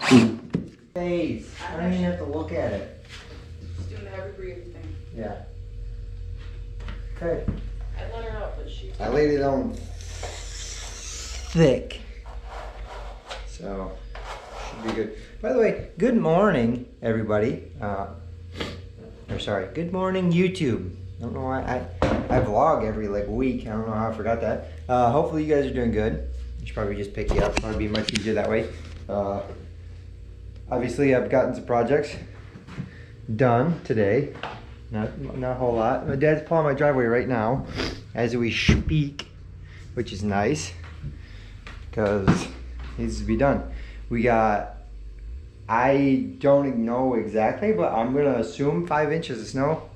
Face. I don't even have to look at it. Just doing the heavy breathing thing. Yeah. Okay. I let her out, but she... I laid it on thick. So, should be good. By the way, good morning, everybody. Good morning, YouTube. I don't know why I vlog every week. I don't know how I forgot that. Hopefully you guys are doing good. I should probably just pick you up. Probably be much easier that way. Obviously, I've gotten some projects done today. Not a whole lot. My dad's plowing my driveway right now as we speak, which is nice because it needs to be done. We got, I don't know exactly, but I'm gonna assume 5 inches of snow.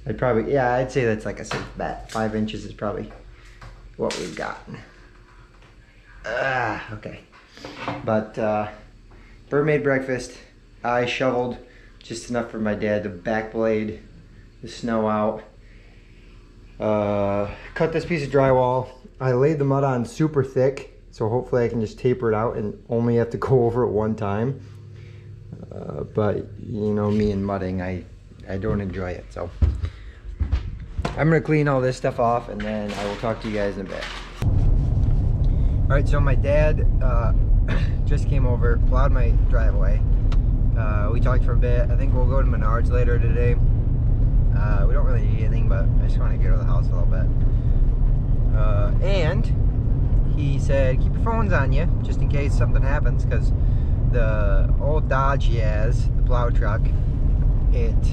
I'd say that's like a safe bet. 5 inches is probably what we've got. Okay. But Bird made breakfast. I shoveled just enough for my dad to backblade the snow out. Cut this piece of drywall. I laid the mud on super thick, so hopefully I can just taper it out and only have to go over it one time. But you know me and mudding, I don't enjoy it, so I'm gonna clean all this stuff off and then I will talk to you guys in a bit. All right, so my dad just came over, plowed my driveway. We talked for a bit. I think we'll go to Menards later today. We don't really need anything, but I just want to get out of the house a little bit. And he said, keep your phones on you, just in case something happens, because the old Dodge he has, the plow truck, it's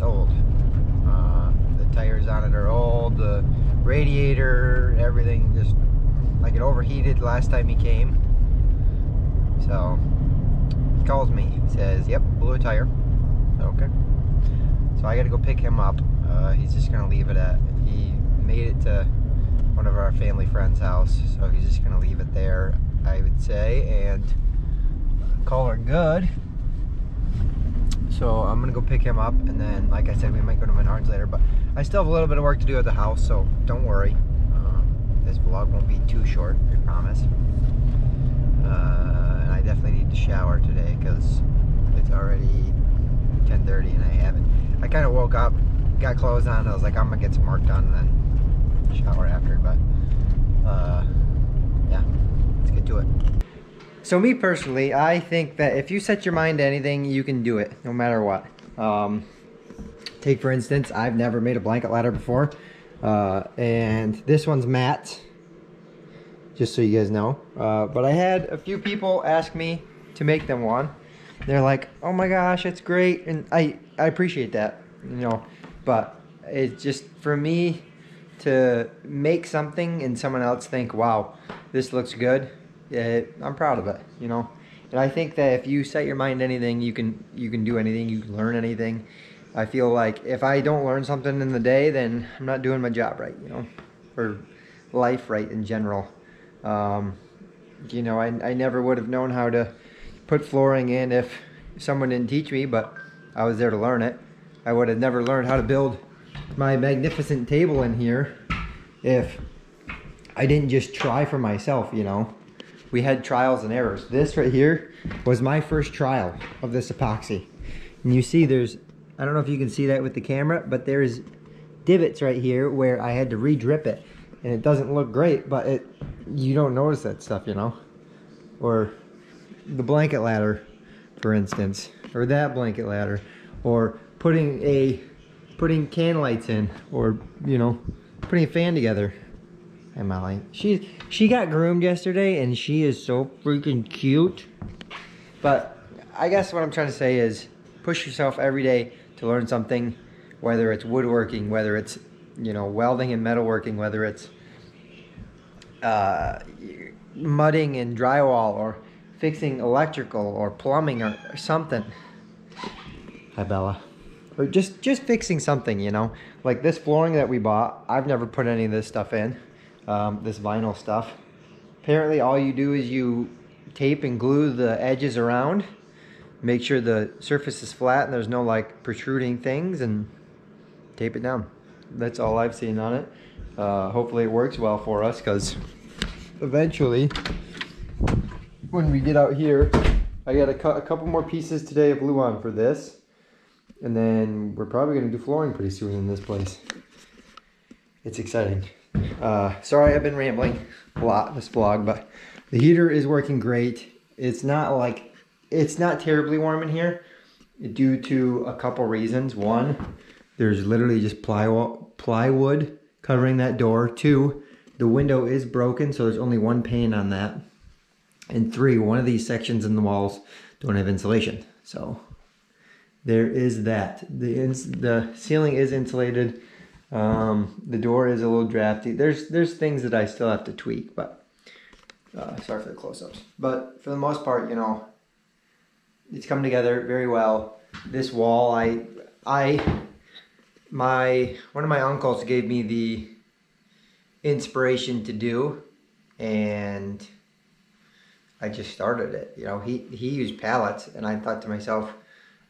old. The tires on it are old, the radiator, everything just, like, it overheated last time he came. So he calls me, he says, yep, blew a tire. Okay. So I gotta go pick him up. He's just gonna leave it at, he made it to one of our family friends' house, so he's just gonna leave it there, I would say, and call her good. So I'm gonna go pick him up, and then, like I said, we might go to Menards later, but I still have a little bit of work to do at the house, so don't worry. This vlog won't be too short, I promise. And I definitely need to shower today because it's already 10:30 and I haven't. I kind of woke up, got clothes on, and I was like, I'm gonna get some work done and then shower after, but yeah, let's get to it. So me personally, I think that if you set your mind to anything, you can do it, no matter what. Take for instance, I've never made a blanket ladder before. And this one's Matt's, just so you guys know. But I had a few people ask me to make them one. They're like, oh my gosh, it's great. And I appreciate that, you know, but it's just for me to make something and someone else think, wow, this looks good. I'm proud of it, you know. And I think that if you set your mind to anything, you can do anything, you can learn anything. I feel like if I don't learn something in the day, then I'm not doing my job right, you know, or life right in general. You know, I never would have known how to put flooring in if someone didn't teach me, but I was there to learn it. I would have never learned how to build my magnificent table in here if I didn't just try for myself, you know. We had trials and errors. This right here was my first trial of this epoxy. And you see there's, I don't know if you can see that with the camera, but there's divots right here where I had to re-drip it. And it doesn't look great, but you don't notice that stuff, you know? Or the blanket ladder, for instance, or that blanket ladder, or putting can lights in, or, you know, putting a fan together. Hey, Molly. She got groomed yesterday, and she is so freaking cute. But I guess what I'm trying to say is push yourself every day to learn something, whether it's woodworking, whether it's, you know, welding and metalworking, whether it's mudding and drywall, or fixing electrical or plumbing or something. Hi, Bella. Or just fixing something, you know. Like this flooring that we bought, I've never put any of this stuff in, this vinyl stuff. Apparently all you do is you tape and glue the edges around, make sure the surface is flat and there's no like protruding things, and tape it down. That's all I've seen on it. Hopefully it works well for us, because eventually when we get out here, I got a couple more pieces today of Luan for this. And then we're probably going to do flooring pretty soon in this place. It's exciting. Sorry I've been rambling a lot this vlog, but the heater is working great. It's not terribly warm in here due to a couple reasons. One, there's literally just plywood covering that door. Two, the window is broken, so there's only one pane on that. And three, one of these sections in the walls don't have insulation. So there is that. The ceiling is insulated. The door is a little drafty. There's things that I still have to tweak, but sorry for the close-ups. But for the most part, you know, it's come together very well. This wall, one of my uncles gave me the inspiration to do, and I just started it. You know, he used pallets, and I thought to myself,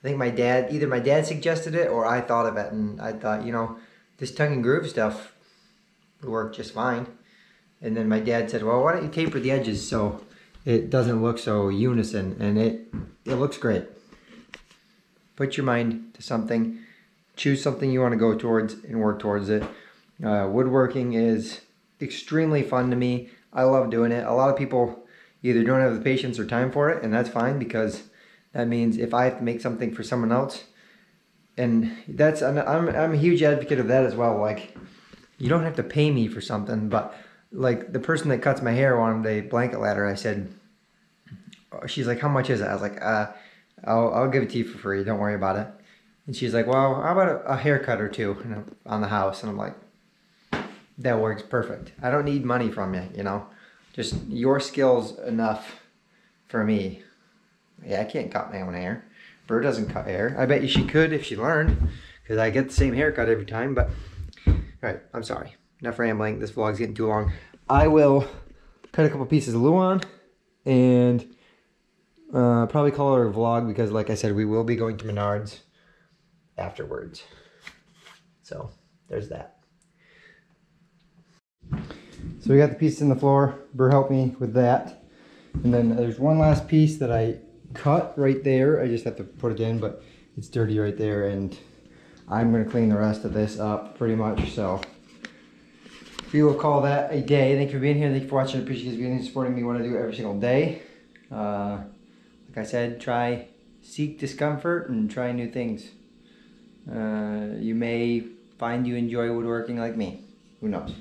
I think either my dad suggested it or I thought of it, and I thought, you know, this tongue and groove stuff would work just fine. And then my dad said, well, why don't you taper the edges so it doesn't look so unison, and it looks great. Put your mind to something, choose something you want to go towards and work towards it. Woodworking is extremely fun to me. I love doing it. A lot of people either don't have the patience or time for it, and that's fine, because that means if I have to make something for someone else, and I'm a huge advocate of that as well. Like, you don't have to pay me for something, but like the person that cuts my hair wanted a blanket ladder. I said, she's like, how much is it? I was like, I'll give it to you for free. Don't worry about it. And she's like, well, how about a haircut or two on the house? And I'm like, that works perfect. I don't need money from you, you know, just your skills enough for me. Yeah, I can't cut my own hair. Bert doesn't cut hair. I bet you she could if she learned, because I get the same haircut every time. But all right, I'm sorry. Enough rambling. This vlog's getting too long. I will cut a couple pieces of Luan and probably call it a vlog, because like I said, we will be going to Menards afterwards. So there's that. So we got the pieces in the floor. Bert helped me with that. And then there's one last piece that I cut right there. I just have to put it in, but it's dirty right there, and I'm going to clean the rest of this up pretty much. So we will call that a day. Thank you for being here. Thank you for watching. I appreciate you being supporting me when I do it every single day. Like I said, seek discomfort and try new things. You may find you enjoy woodworking like me. Who knows?